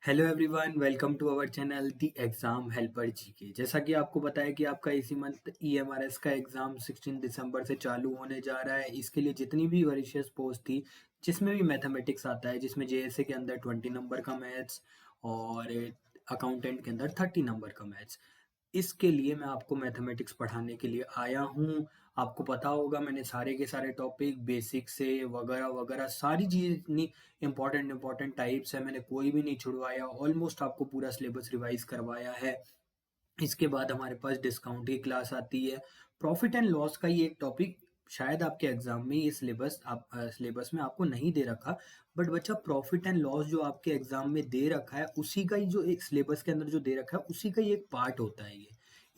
Hello everyone, welcome to our channel the exam helper GK. जैसा कि आपको पता है कि आपका इसी मंथ ईएमआरएस का एग्जाम 16 दिसंबर से चालू होने जा रहा है। इसके लिए जितनी भी वरीशियस पोस्ट थी, जिसमें भी मैथमेटिक्स आता है, जिसमें जेएसए के अंदर 20 नंबर का मैथ्स और अकाउंटेंट के अंदर 30 नंबर का मैथ्स, इसके लिए मैं आपको मैथमेटिक्स पढ़ाने के लिए आया हूँ। आपको पता होगा मैंने सारे के सारे टॉपिक बेसिक से वगैरह वगैरह सारी चीज़ें इतनी इम्पोर्टेंट टाइप्स है, मैंने कोई भी नहीं छुड़वाया। ऑलमोस्ट आपको पूरा सिलेबस रिवाइज करवाया है। इसके बाद हमारे पास डिस्काउंट की क्लास आती है। प्रॉफिट एंड लॉस का ये एक टॉपिक शायद आपके एग्जाम में ये सिलेबस में आपको नहीं दे रखा, बट बच्चा प्रॉफिट एंड लॉस जो आपके एग्जाम में दे रखा है उसी का ही जो एक सिलेबस के अंदर जो दे रखा है उसी का ही एक पार्ट होता है ये।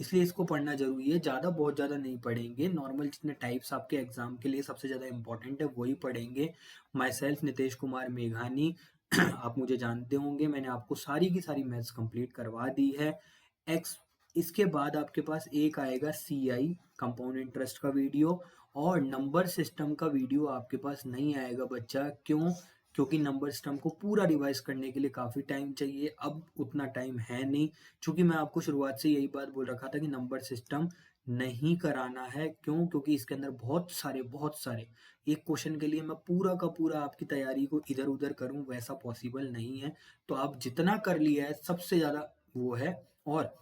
इसलिए इसको पढ़ना जरूरी है। ज़्यादा बहुत ज़्यादा नहीं पढ़ेंगे, नॉर्मल जितने टाइप्स आपके एग्जाम के लिए सबसे ज़्यादा इंपॉर्टेंट है वही पढ़ेंगे। माई सेल्फ नितेश कुमार मेघानी आप मुझे जानते होंगे, मैंने आपको सारी की सारी मैथ्स कंप्लीट करवा दी है। एक्स इसके बाद आपके पास एक आएगा सीआई कंपाउंड इंटरेस्ट का वीडियो, और नंबर सिस्टम का वीडियो आपके पास नहीं आएगा बच्चा। क्यों? क्योंकि नंबर सिस्टम को पूरा रिवाइज करने के लिए काफ़ी टाइम चाहिए, अब उतना टाइम है नहीं। चूंकि मैं आपको शुरुआत से यही बात बोल रखा था कि नंबर सिस्टम नहीं कराना है। क्यों? क्योंकि इसके अंदर बहुत सारे एक क्वेश्चन के लिए मैं पूरा का पूरा आपकी तैयारी को इधर उधर करूं, वैसा पॉसिबल नहीं है। तो आप जितना कर लिया है सबसे ज़्यादा वो है। और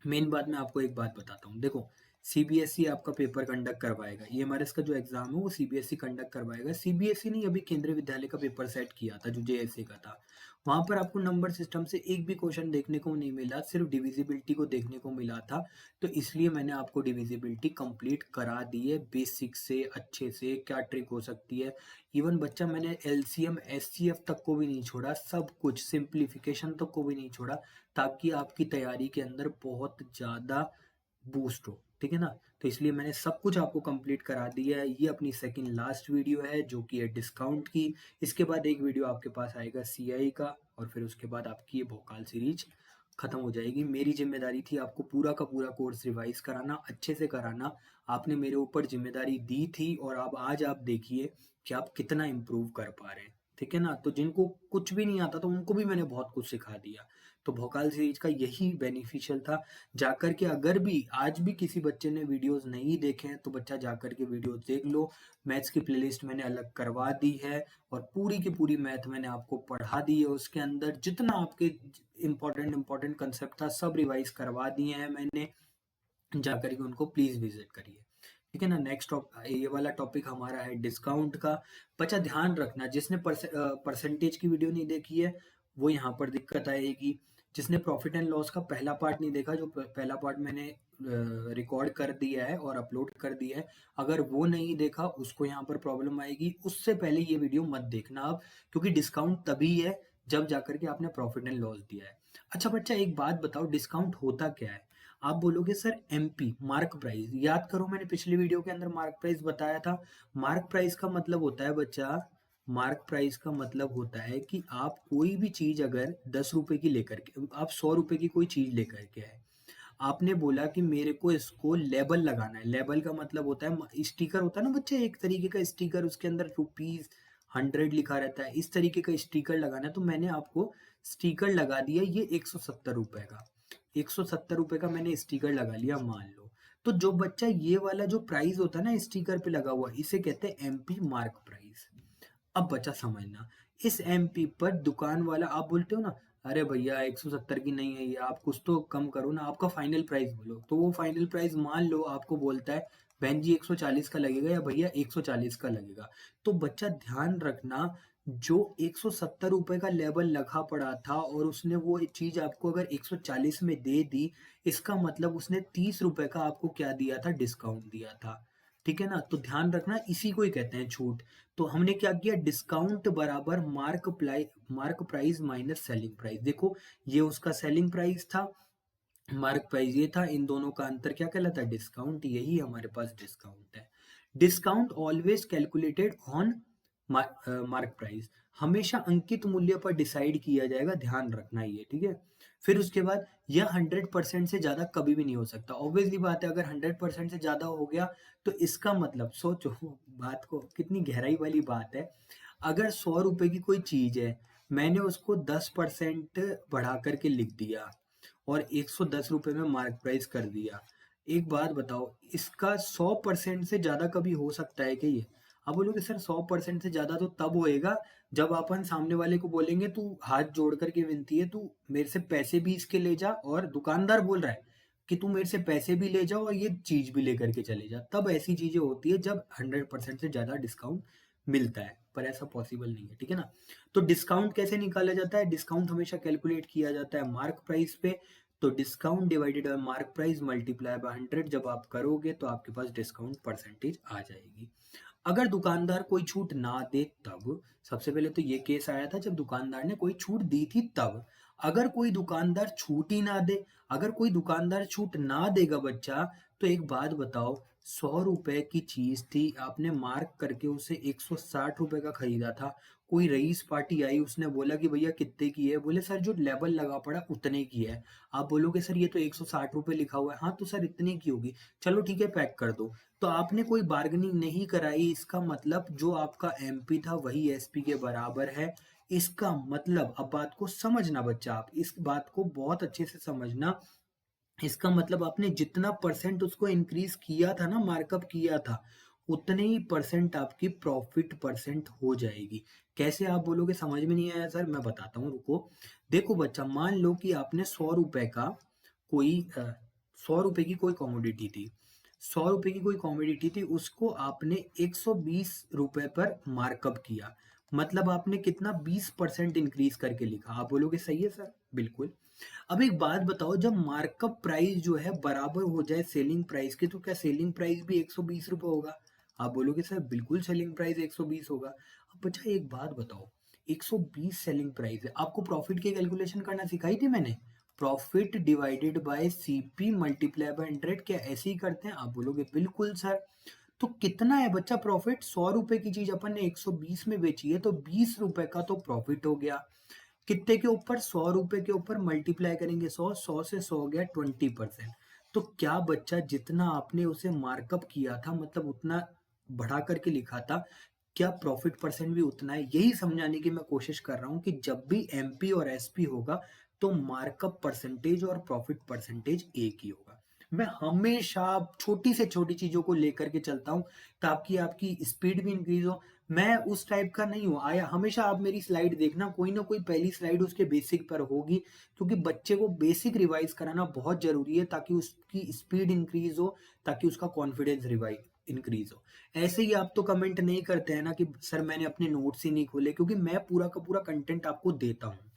मेन बात मैं आपको एक बात बताता हूँ, देखो सीबीएसई आपका पेपर कंडक्ट करवाएगा, ईएमआरएस का जो एग्जाम है वो सीबीएसई कंडक्ट करवाएगा। सीबीएसई ने अभी केंद्रीय विद्यालय का पेपर सेट किया था जो जेएसए का था। वहां पर आपको नंबर सिस्टम से एक भी क्वेश्चन देखने को नहीं मिला, सिर्फ डिविजिबिलिटी को देखने को मिला था। तो इसलिए मैंने आपको डिविजिबिलिटी कंप्लीट करा दी है बेसिक से, अच्छे से क्या ट्रिक हो सकती है। इवन बच्चा मैंने एलसीएम एचसीएफ तक को भी नहीं छोड़ा, सब कुछ सिंप्लीफिकेशन तक को भी नहीं छोड़ा, ताकि आपकी तैयारी के अंदर बहुत ज़्यादा बूस्ट हो। ठीक है ना? तो इसलिए मैंने सब कुछ आपको कंप्लीट करा दिया है। ये अपनी सेकंड लास्ट वीडियो है जो कि है डिस्काउंट की। इसके बाद एक वीडियो आपके पास आएगा सीआई का, और फिर उसके बाद आपकी ये भोकाल सीरीज खत्म हो जाएगी। मेरी जिम्मेदारी थी आपको पूरा का पूरा कोर्स रिवाइज कराना, अच्छे से कराना। आपने मेरे ऊपर जिम्मेदारी दी थी, और अब आज आप देखिए कि आप कितना इम्प्रूव कर पा रहे हैं। ठीक है ना? तो जिनको कुछ भी नहीं आता तो उनको भी मैंने बहुत कुछ सिखा दिया। तो भोकाल सीरीज का यही बेनिफिशियल था। जाकर के अगर भी आज भी किसी बच्चे ने वीडियोस नहीं देखे हैं तो बच्चा जाकर के वीडियोस देख लो। मैथ्स की प्लेलिस्ट मैंने अलग करवा दी है, और पूरी की पूरी मैथ मैंने आपको पढ़ा दी है। उसके अंदर जितना आपके इम्पोर्टेंट कंसेप्ट था सब रिवाइज करवा दिए हैं मैंने। जाकर के उनको प्लीज विजिट करिए। ठीक है ना? नेक्स्ट ये वाला टॉपिक हमारा है डिस्काउंट का। बच्चा ध्यान रखना, जिसने परसेंटेज की वीडियो नहीं देखी है वो यहाँ पर दिक्कत आएगी। जिसने प्रॉफिट एंड लॉस का पहला पार्ट नहीं देखा, जो पहला पार्ट मैंने रिकॉर्ड कर दिया है और अपलोड कर दिया है, अगर वो नहीं देखा उसको यहाँ पर प्रॉब्लम आएगी। उससे पहले ये वीडियो मत देखना अब, क्योंकि डिस्काउंट तभी है जब जाकर के आपने प्रॉफिट एंड लॉस दिया है। अच्छा बच्चा, एक बात बताओ, डिस्काउंट होता क्या है? आप बोलोगे सर एमपी मार्क प्राइस। याद करो, मैंने पिछली वीडियो के अंदर मार्क प्राइस बताया था। मार्क प्राइस का मतलब होता है बच्चा, मार्क प्राइस का मतलब होता है कि आप कोई भी चीज अगर 10 रुपए की लेकर के, आप 100 रुपए की कोई चीज लेकर के आए, आपने बोला कि मेरे को इसको लेबल लगाना है। लेबल का मतलब होता है, स्टिकर होता है ना बच्चे, एक तरीके का स्टिकर, उसके अंदर रुपीज 100 लिखा रहता है, इस तरीके का स्टिकर लगाना है। तो मैंने आपको स्टिकर लगा दिया ये 170 रुपए का। 170 रुपए का मैंने स्टिकर लगा लिया, मान लो। तो जो बच्चा ये वाला जो प्राइस होता है ना स्टिकर पे लगा हुआ, इसे कहते हैं एमपी मार्क प्राइस। अब बचा समझना, इस एमपी पर दुकान वाला, आप बोलते हो ना, अरे भैया 170 की नहीं है ये, आप कुछ तो कम करो ना, आपका फाइनल प्राइस बोलो। तो वो फाइनल प्राइस मान लो आपको बोलता है बहन जी 140 का लगेगा, या भैया 140 का लगेगा। तो बच्चा ध्यान रखना, जो 170 रुपए का लेबल लगा पड़ा था और उसने वो चीज आपको अगर 140 में दे दी, इसका मतलब उसने 30 रुपए का आपको क्या दिया था? डिस्काउंट दिया था। ठीक है ना? तो ध्यान रखना, इसी को ही कहते हैं छूट। तो हमने क्या किया, डिस्काउंट बराबर mark price minus selling price. देखो, ये उसका सेलिंग प्राइस था, मार्क प्राइस ये था, इन दोनों का अंतर क्या कहलाता है? डिस्काउंट। यही हमारे पास डिस्काउंट है। Discount always calculated on mark price, हमेशा अंकित मूल्य पर डिसाइड किया जाएगा, ध्यान रखना ये। ठीक है? फिर उसके बाद यह 100% से ज्यादा कभी भी नहीं हो सकता। ऑब्वियसली बात है, अगर 100% से ज्यादा हो गया तो इसका मतलब, सोचो बात को, कितनी गहराई वाली बात है। अगर 100 रुपए की कोई चीज है, मैंने उसको 10% बढ़ा करके लिख दिया और 110 रुपए में मार्क प्राइस कर दिया। एक बात बताओ, इसका 100% से ज़्यादा कभी हो सकता है क्या ये? आप बोलोगे सर 100% से ज़्यादा तो तब होएगा जब अपन सामने वाले को बोलेंगे तू हाथ जोड़ करके विनती है, तू मेरे से पैसे भी इसके ले जा, और दुकानदार बोल रहा है कि तू मेरे से पैसे भी ले जाओ और ये चीज़ भी लेकर के चले जा। तब ऐसी चीज़ें होती है जब 100% से ज़्यादा डिस्काउंट मिलता है, पर ऐसा पॉसिबल नहीं है, ठीक है ना? तो डिस्काउंट कैसे निकाला जाता है? डिस्काउंट हमेशा कैलकुलेट किया जाता है मार्क प्राइस पे। तो discount divided bye mark price multiply by 100 जब आप करोगे तो आपके पास डिस्काउंट परसेंटेज आ जाएगी। अगर दुकानदार कोई छूट ना दे तब, सबसे पहले तो ये केस आया था जब दुकानदार ने कोई छूट दी थी तब। अगर कोई दुकानदार छूट ही ना दे, अगर कोई दुकानदार छूट ना देगा बच्चा, तो एक बात बताओ, 100 रुपए की चीज थी, आपने मार्क करके उसे 160 रुपए का खरीदा था। कोई रईस पार्टी आई, उसने बोला कि भैया कितने की है? बोले सर जो लेबल लगा पड़ा उतने की है। आप बोलोगे सर ये तो 160 रुपए लिखा हुआ है। हाँ तो सर इतने की होगी, चलो ठीक है पैक कर दो। तो आपने कोई बार्गेनिंग नहीं कराई, इसका मतलब जो आपका एमपी था वही एसपी के बराबर है। इसका मतलब, अब बात को समझना बच्चा, आप इस बात को बहुत अच्छे से समझना। इसका मतलब आपने जितना परसेंट उसको इंक्रीज किया था ना, मार्कअप किया था, उतने ही परसेंट आपकी प्रॉफिट परसेंट हो जाएगी। कैसे? आप बोलोगे समझ में नहीं आया सर, मैं बताता हूँ, रुको। देखो बच्चा, मान लो कि आपने 100 रुपए का कोई 100 रुपए की कोई कॉमोडिटी थी, 100 रुपए की कोई कॉमोडिटी थी, उसको आपने 120 रुपए पर मार्कअप किया। मतलब आपने कितना, 20% इंक्रीज करके लिखा। आप बोलोगे सही है सर, बिल्कुल। अब एक बात बताओ, जब मार्कअप प्राइस जो है बराबर हो जाए सेलिंग प्राइस के, तो क्या सेलिंग प्राइस भी 120 रुपए होगा? आप बोलोगे सर बिल्कुल सेलिंग प्राइस 120 होगा। अब बच्चा एक बात बताओ, 120 सेलिंग प्राइस है, आपको प्रॉफिट की कैलकुलेशन करना सिखाई थी मैंने। Profit divided by CP multiply by 100, क्या ऐसे ही करते हैं? आप बोलोगे बिल्कुल सर। तो कितना है बच्चा प्रॉफिट? 100 रुपए की चीज अपन ने 120 में बेची है, तो 20 रुपए का तो प्रॉफिट हो गया। कितने के ऊपर? 100 रुपए के ऊपर मल्टीप्लाई करेंगे 100, 100 से 100 गया 20%। तो क्या बच्चा, जितना आपने उसे मार्कअप किया था, मतलब उतना बढ़ा करके लिखा था, क्या प्रॉफिट परसेंट भी उतना है? यही समझाने की मैं कोशिश कर रहा हूं कि जब भी एमपी और एसपी होगा तो मार्कअप परसेंटेज और प्रॉफिट परसेंटेज एक ही होगा। मैं हमेशा छोटी से छोटी चीजों को लेकर के चलता हूं ताकि आपकी स्पीड भी इंक्रीज हो। मैं उस टाइप का नहीं हूँ आया, हमेशा आप मेरी स्लाइड देखना, कोई ना कोई पहली स्लाइड उसके बेसिक पर होगी, क्योंकि बच्चे को बेसिक रिवाइज कराना बहुत जरूरी है ताकि उसकी स्पीड इंक्रीज हो, ताकि उसका कॉन्फिडेंस रिवाइज इंक्रीज हो। ऐसे ही आप तो कमेंट नहीं करते हैं ना कि सर मैंने अपने नोट्स ही नहीं खोले, क्योंकि मैं पूरा का पूरा कंटेंट आपको देता हूँ।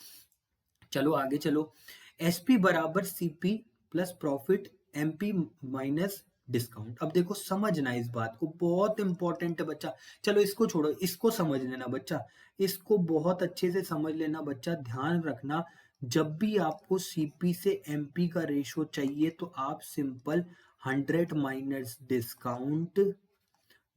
चलो आगे चलो। एसपी बराबर CP plus profit MP minus discount. अब देखो समझना इस बात को, बहुत इंपॉर्टेंट है बच्चा। चलो इसको छोड़ो, इसको समझ लेना बच्चा, इसको बहुत अच्छे से समझ लेना बच्चा, ध्यान रखना। जब भी आपको सीपी से एमपी का रेशो चाहिए तो आप simple 100 minus discount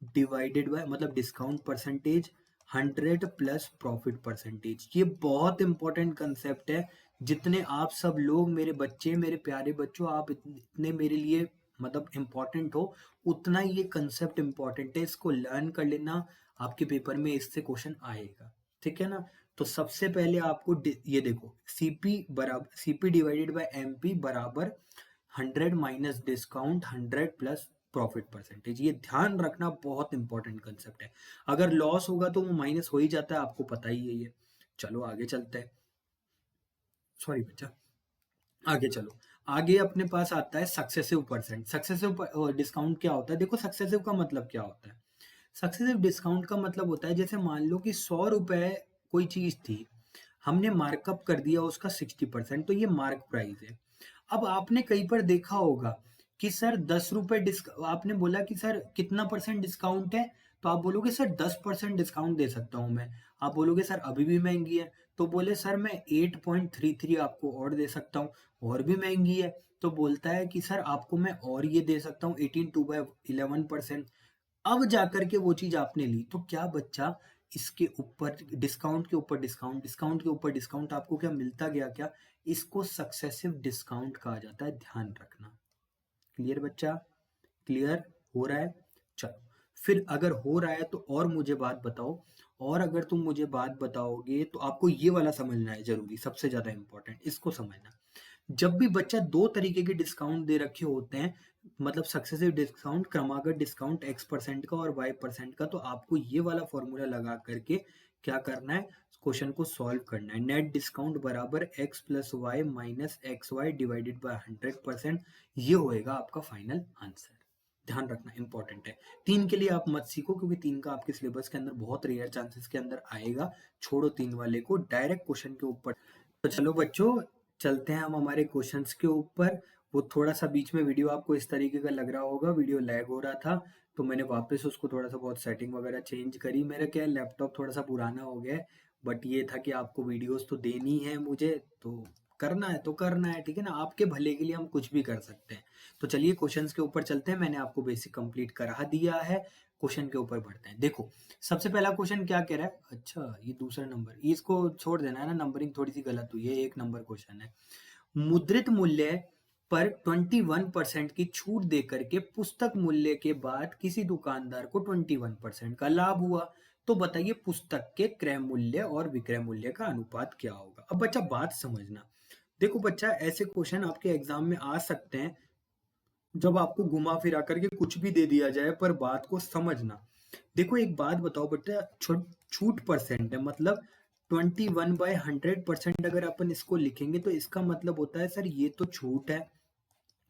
divided by, मतलब discount percentage, 100 plus profit percentage. ये बहुत इंपॉर्टेंट कंसेप्ट है। जितने आप सब लोग मेरे बच्चे, मेरे प्यारे बच्चों, आप इतने मेरे लिए मतलब इम्पोर्टेंट हो, उतना ही ये कंसेप्ट इम्पोर्टेंट है। इसको लर्न कर लेना, आपके पेपर में इससे क्वेश्चन आएगा, ठीक है ना? तो सबसे पहले आपको ये देखो, सीपी बराबर, सीपी डिवाइडेड बाय एमपी बराबर 100 minus discount 100 plus profit percentage. ये ध्यान रखना, बहुत इंपॉर्टेंट कंसेप्ट है। अगर लॉस होगा तो वो माइनस हो ही जाता है, आपको पता ही है ये। चलो आगे चलते हैं, सॉरी बच्चा, आगे चलो। आगे अपने पास आता है सक्सेसिव परसेंट। सक्सेसिव डिस्काउंट क्या होता है? देखो सक्सेसिव का मतलब क्या होता है। सक्सेसिव डिस्काउंट का मतलब होता है, जैसे मान लो कि 100 रुपए कोई चीज थी, हमने मार्कअप कर दिया उसका 60%, तो ये मार्क प्राइस है। अब आपने कहीं पर देखा होगा कि सर 10 रुपए आपने बोला कि सर कितना परसेंट डिस्काउंट है, तो आप बोलोगे सर 10% डिस्काउंट दे सकता हूँ मैं। आप बोलोगे सर अभी भी महंगी है, तो बोले सर मैं 8.33 आपको और दे सकता हूँ। और भी महंगी है, तो बोलता है कि सर आपको मैं और ये दे सकता हूँ 18 2/11%। अब जाकर के वो चीज आपने ली, तो क्या बच्चा, इसके ऊपर डिस्काउंट के ऊपर डिस्काउंट, डिस्काउंट के ऊपर डिस्काउंट, आपको क्या मिलता गया? क्या? इसको सक्सेसिव डिस्काउंट कहा जाता है, ध्यान रखना। क्लियर बच्चा? क्लियर हो रहा है? चलो, फिर अगर हो रहा है तो और मुझे बात बताओ, और अगर तुम मुझे बात बताओगे तो आपको ये वाला समझना है जरूरी, सबसे ज्यादा इंपॉर्टेंट इसको समझना। जब भी बच्चा दो तरीके के डिस्काउंट दे रखे होते हैं, मतलब सक्सेसिव डिस्काउंट, क्रमागत डिस्काउंट x% का और y% का, तो आपको ये वाला फॉर्मूला लगा करके क्या करना है, क्वेश्चन को सॉल्व करना है। नेट डिस्काउंट बराबर x plus Y minus X Y divided by 100%, ये होएगा आपका फाइनल आंसर। ध्यान रखना इंपॉर्टेंट है। 3 के लिए आप मत सीखो, क्योंकि 3 का आपके सिलेबस के अंदर बहुत रेयर चांसेस के अंदर आएगा। छोड़ो 3 वाले को, डायरेक्ट क्वेश्चन के ऊपर। तो चलो बच्चों, चलते हैं हम हमारे क्वेश्चंस के ऊपर। वो थोड़ा सा बीच में वीडियो आपको इस तरीके का लग रहा होगा, वीडियो लैग हो रहा था, तो मैंने वापस उसको थोड़ा सा बहुत सेटिंग वगैरह चेंज करी। मेरा क्या है, लैपटॉप थोड़ा सा पुराना हो गया है, बट ये था कि आपको वीडियोस तो देनी है मुझे, तो करना है तो करना है, ठीक है ना। आपके भले के लिए हम कुछ भी कर सकते हैं। तो चलिए क्वेश्चंस के ऊपर चलते हैं। मैंने आपको बेसिक कंप्लीट करा दिया है, क्वेश्चन के ऊपर बढ़ते हैं। देखो, सबसे पहला क्वेश्चन क्या कह रहा है, अच्छा ये दूसरा नंबर, इसको छोड़ देना है ना, नंबरिंग थोड़ी सी गलत हुई है, 1 नंबर क्वेश्चन है। मुद्रित मूल्य पर 21% की छूट देकर के पुस्तक मूल्य के बाद किसी दुकानदार को 21% का लाभ हुआ, तो बताइए पुस्तक के क्रय मूल्य और विक्रय मूल्य का अनुपात क्या होगा। अब बच्चा बात समझना, देखो बच्चा, ऐसे क्वेश्चन आपके एग्जाम में आ सकते हैं जब आपको घुमा फिरा करके कुछ भी दे दिया जाए, पर बात को समझना। देखो एक बात बताओ बेटा, छूट परसेंट है, मतलब 21/100% अगर अपन इसको लिखेंगे तो इसका मतलब होता है सर ये तो छूट है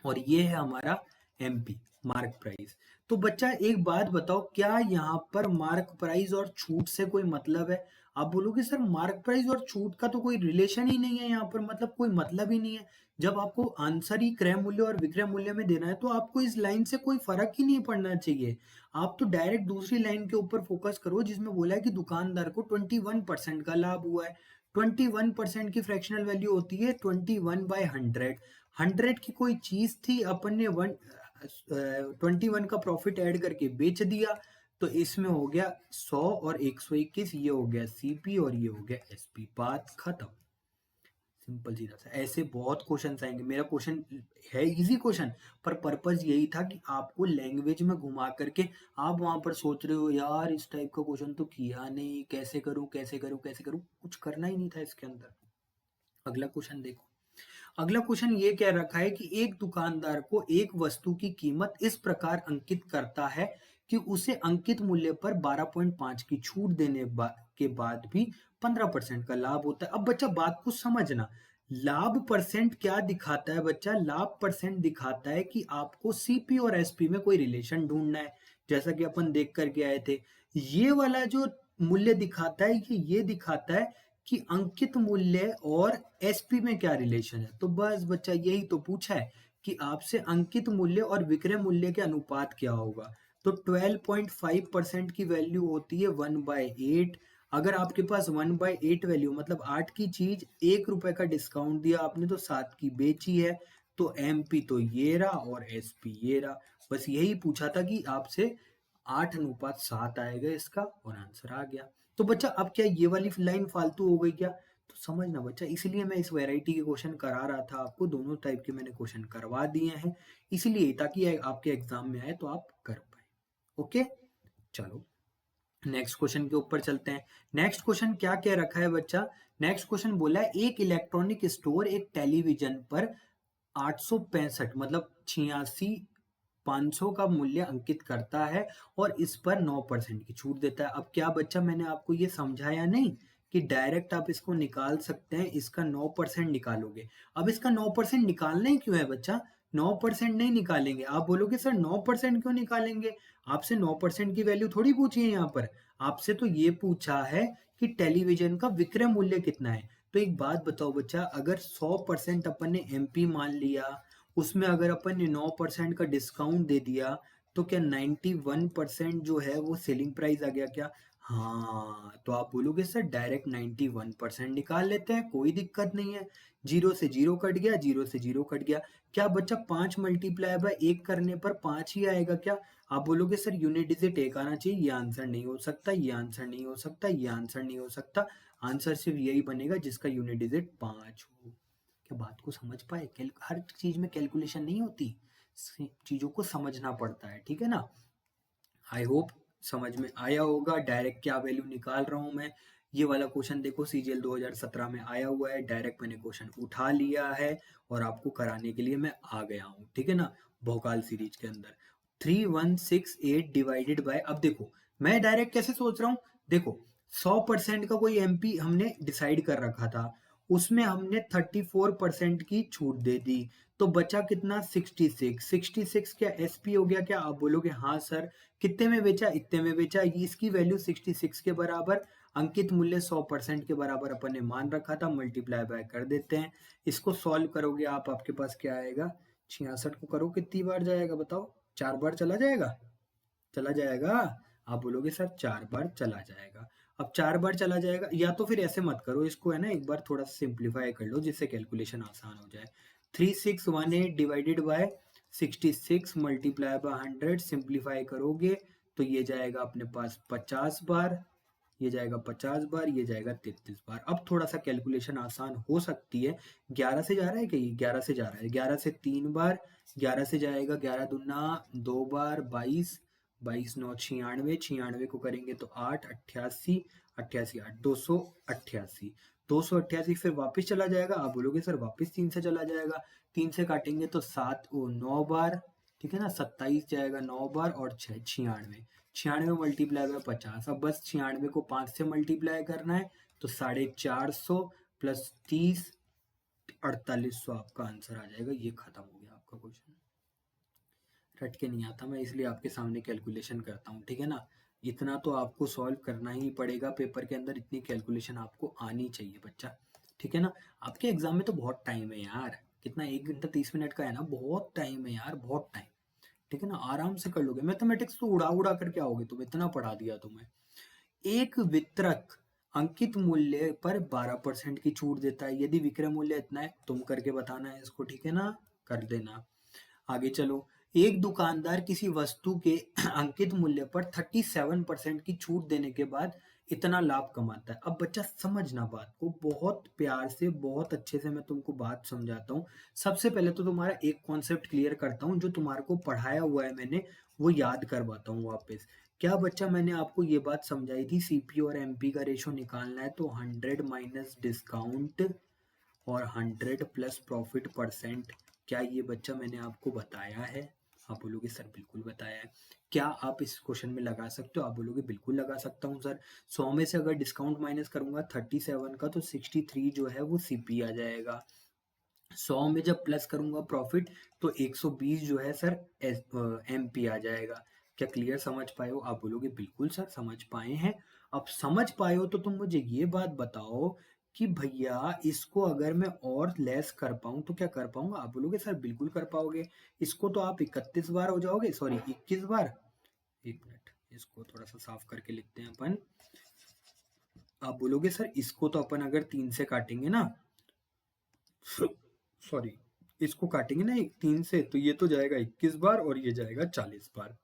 और ये है हमारा एमपी, मार्क प्राइस। तो बच्चा एक बात बताओ, क्या यहाँ पर मार्क प्राइस और छूट से कोई मतलब है। आप बोलोगे सर मार्क प्राइस और छूट का तो कोई रिलेशन ही नहीं है यहाँ पर, मतलब कोई मतलब ही नहीं है। जब आपको आंसर ही क्रय मूल्य और विक्रय मूल्य में देना है तो आपको इस लाइन से कोई फर्क ही नहीं पड़ना चाहिए। आप तो डायरेक्ट दूसरी लाइन के ऊपर फोकस करो जिसमें बोला है कि दुकानदार को 21% का लाभ हुआ है। 21% की फ्रैक्शनल वैल्यू होती है 21/100। 100 की कोई चीज थी, अपन ने 21 का प्रॉफिट ऐड करके बेच दिया, तो इसमें हो गया 100 और 121, ये हो गया सीपी और ये हो गया एसपी, बात खत्म। सिंपल सीधा सा, ऐसे बहुत क्वेश्चन आएंगे। मेरा क्वेश्चन है इजी क्वेश्चन, पर पर्पज यही था कि आपको लैंग्वेज में घुमा करके, आप वहां पर सोच रहे हो यार इस टाइप का क्वेश्चन तो किया नहीं, कैसे करूं कैसे करूं कैसे करूं, कुछ करना ही नहीं था इसके अंदर। अगला क्वेश्चन देखो। अगला क्वेश्चन ये कह रखा है कि एक दुकानदार को एक वस्तु की कीमत इस प्रकार अंकित करता है कि उसे अंकित मूल्य पर 12.5 की छूट देने के बाद भी 15% का लाभ होता है। अब बच्चा बात को समझना, लाभ परसेंट क्या दिखाता है बच्चा, लाभ परसेंट दिखाता है कि आपको सीपी और एसपी में कोई रिलेशन ढूंढना है, जैसा कि अपन देख करके आए थे। ये वाला जो मूल्य दिखाता है, ये दिखाता है कि अंकित मूल्य और एसपी में क्या रिलेशन है। तो बस बच्चा यही तो पूछा है कि आपसे अंकित मूल्य और विक्रय मूल्य के अनुपात क्या होगा। तो 12.5% की वैल्यू होती है 1/8। अगर आपके पास 1/8 वैल्यू, मतलब 8 की चीज 1 रुपए का डिस्काउंट दिया आपने तो 7 की बेची है, तो एमपी तो ये रहा और एसपी ये रहा। बस यही पूछा था कि आपसे 8:7 आएगा इसका, और आंसर आ गया। तो बच्चा अब क्या ये वाली लाइन फालतू हो गई क्या, तो समझना बच्चा, इसलिए मैं इस वैरायटी के क्वेश्चन करा रहा था आपको, दोनों टाइप के मैंने क्वेश्चन करवा दिए हैं इसलिए, ताकि आपके एग्जाम में आए तो आप कर पाए। ओके, चलो नेक्स्ट क्वेश्चन के ऊपर चलते हैं। नेक्स्ट क्वेश्चन क्या कह रखा है बच्चा, नेक्स्ट क्वेश्चन बोला है एक इलेक्ट्रॉनिक स्टोर एक टेलीविजन पर 865, मतलब 86,500 का मूल्य अंकित करता है और इस पर 9% की छूट देता है। अब क्या बच्चा, मैंने आपको ये समझाया नहीं कि डायरेक्ट आप इसको निकाल सकते हैं, इसका 9% निकालोगे। अब इसका 9% निकालना ही क्यों है बच्चा, 9% नहीं निकालेंगे। आप बोलोगे सर 9% क्यों निकालेंगे, आपसे 9% की वैल्यू थोड़ी पूछी है यहाँ पर, आपसे तो ये पूछा है कि टेलीविजन का विक्रय मूल्य कितना है। तो एक बात बताओ बच्चा, अगर 100% अपन ने एमपी मान लिया, उसमें अगर अपन ने 9% का डिस्काउंट दे दिया, तो क्या 91% जो है वो सेलिंग प्राइस आ गया क्या। हाँ, तो आप बोलोगे सर डायरेक्ट 91% निकाल लेते हैं, कोई दिक्कत नहीं है। जीरो से जीरो कट गया, जीरो से जीरो कट गया। क्या बच्चा 5 मल्टीप्लाई बाय 1 करने पर 5 ही आएगा क्या। आप बोलोगे सर यूनिट डिजिट 1 आना चाहिए, ये आंसर नहीं हो सकता, ये आंसर नहीं हो सकता, ये आंसर नहीं हो सकता। आंसर सिर्फ यही बनेगा जिसका यूनिट डिजिट 5 हो। क्या बात को समझ पाए, हर चीज में कैलकुलेशन नहीं होती, चीजों को समझना पड़ता है, ठीक है ना। आई होप समझ में आया होगा डायरेक्ट क्या वैल्यू निकाल रहा हूँ मैं। ये वाला क्वेश्चन देखो सीजीएल 2017 में आया हुआ है, डायरेक्ट मैंने क्वेश्चन उठा लिया है और आपको कराने के लिए मैं आ गया हूँ, ठीक है ना। भोकाल सीरीज के अंदर 3168 डिवाइडेड बाय, अब देखो मैं डायरेक्ट कैसे सोच रहा हूँ। देखो 100% का कोई एमपी हमने डिसाइड कर रखा था, उसमें हमने 34% की छूट दे दी, तो बचा कितना 66। 66 क्या एसपी हो गया क्या? आप बोलोगे हाँ सर। कितने में बेचा? इतने में बेचा। इसकी वैल्यू 66 के बराबर, अंकित मूल्य 100% के बराबर अपन ने मान रखा था, मल्टीप्लाई बाय कर देते हैं। इसको सॉल्व करोगे आप, आपके पास क्या आएगा? 66 को करो कितनी बार जाएगा बताओ? 4 बार चला जाएगा? चला जाएगा? आप बोलोगे सर 4 बार चला जाएगा। अब 4 बार चला जाएगा, या तो फिर ऐसे मत करो, इसको है ना एक बार थोड़ा सिंप्लीफाई कर लो जिससे कैलकुलेशन आसान हो जाए। 3618 divided by 66 multiply by 100, simplify करोगे तो ये जाएगा अपने पास 50 बार, ये जाएगा 50 बार, ये जाएगा 33 बार। अब थोड़ा सा कैलकुलेशन आसान हो सकती है। 11 से जा रहा है क्या? ये 11 से जा रहा है, 11 से 3 बार, 11 से जाएगा 11 दूना 2 बार 22, 22 9 96, 96 को करेंगे तो 8, 88, 88 8, 288, 288 फिर वापस चला जाएगा। आप बोलोगे सर वापस 3 से चला जाएगा, 3 से काटेंगे तो 7 ओ 9 बार, ठीक है ना। 27 जाएगा 9 बार और 6 96, 96 मल्टीप्लाई बाय 50। अब बस 96 को 5 से मल्टीप्लाई करना है, तो 450 प्लस 30 4800 आपका आंसर आ जाएगा। ये खत्म हो गया आपका क्वेश्चन। रट के नहीं आता मैं, इसलिए आपके सामने कैलकुलेशन करता हूँ, ठीक है ना। इतना तो आपको सॉल्व करना ही पड़ेगा पेपर के अंदर, इतनी कैलकुलेशन आपको आनी चाहिए बच्चा, ठीक है ना। आपके एग्जाम में तो बहुत टाइम है यार, कितना 1 घंटा 30 मिनट का है ना, बहुत टाइम है यार, बहुत टाइम, ठीक है ना। आराम से कर लोगे। मैथमेटिक्स तो उड़ा उड़ा करके आओगे, तुम इतना पढ़ा दिया तुम्हें। एक वितरक अंकित मूल्य पर 12% की छूट देता है, यदि विक्रय मूल्य इतना है, तुम करके बताना है इसको, ठीक है ना, कर देना। आगे चलो। एक दुकानदार किसी वस्तु के अंकित मूल्य पर 37% की छूट देने के बाद इतना लाभ कमाता है। अब बच्चा समझना बात को, बहुत प्यार से बहुत अच्छे से मैं तुमको बात समझाता हूँ। सबसे पहले तो तुम्हारा एक कॉन्सेप्ट क्लियर करता हूँ, जो तुम्हारे को पढ़ाया हुआ है मैंने वो याद करवाता हूँ वापस। क्या बच्चा मैंने आपको ये बात समझाई थी, सीपी और एमपी का रेशो निकालना है तो 100 माइनस डिस्काउंट और 100 प्लस प्रॉफिट परसेंट। क्या ये बच्चा मैंने आपको बताया है? आप बोलोगे सर बिल्कुल बताया है। क्या आप इस क्वेश्चन में लगा सकते हो? आप बोलोगे बिल्कुल लगा सकता हूँ सर। 100 में से अगर डिस्काउंट माइनस करूंगा 37 का, तो 63 जो है वो सीपी आ जाएगा। 100 में जब प्लस करूंगा प्रॉफिट, तो 120 जो है सर एमपी आ जाएगा। क्या क्लियर समझ पाए हो? आप बोलोगे बिल्कुल सर समझ पाए हैं। अब समझ पाए हो तो तुम मुझे ये बात बताओ कि भैया इसको अगर मैं और लेस कर पाऊं तो क्या कर पाऊंगा? आप बोलोगे सर बिल्कुल कर पाओगे। इसको तो आप 31 बार हो जाओगे, सॉरी 21 बार। एक मिनट, इसको थोड़ा सा साफ करके लिखते हैं अपन। आप बोलोगे सर इसको तो अपन अगर 3 से काटेंगे ना, सॉरी, इसको काटेंगे ना एक 3 से, तो ये तो जाएगा 21 बार और ये जाएगा 40 बार।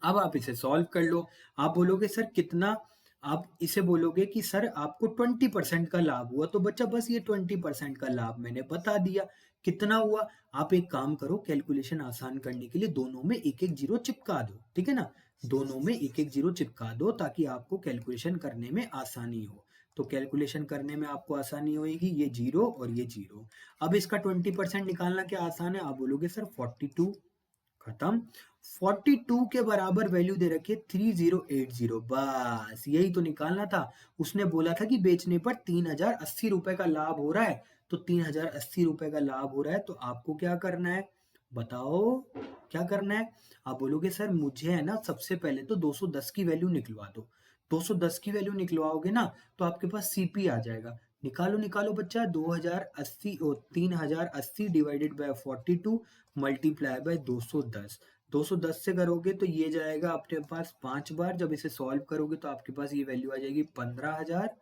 अब आप इसे सॉल्व कर लो। आप बोलोगे सर कितना? आप इसे बोलोगे कि सर आपको 20% का लाभ हुआ, तो बच्चा बस ये 20% का लाभ मैंने बता दिया। कितना हुआ? आप एक काम करो, कैलकुलेशन आसान करने के लिए दोनों में एक एक जीरो चिपका दो, ठीक है ना। दोनों में एक एक जीरो चिपका दो ताकि आपको कैलकुलेशन करने में आसानी हो। तो कैलकुलेशन करने में आपको आसानी होगी, ये जीरो और ये जीरो। अब इसका 20% निकालना क्या आसान है? आप बोलोगे सर 42, खत्म। 42 के बराबर वैल्यू दे रखी है 3080, बस यही तो निकालना था। उसने बोला था कि बेचने पर 3080 रुपए का लाभ हो रहा है, तो 3080 रुपए का लाभ हो रहा है, तो आपको क्या करना है बताओ? क्या करना है? आप बोलोगे सर मुझे है ना सबसे पहले तो 210 की वैल्यू निकलवा दो। 210 की वैल्यू निकलवाओगे ना तो आपके पास सीपी आ जाएगा। निकालो निकालो बच्चा, 2080 3080 डिवाइडेड बाय 42 मल्टीप्लाई बाय 210। 210 से करोगे तो ये जाएगा आपके पास 5 बार। जब इसे सॉल्व करोगे तो आपके पास ये वैल्यू आ जाएगी 15,000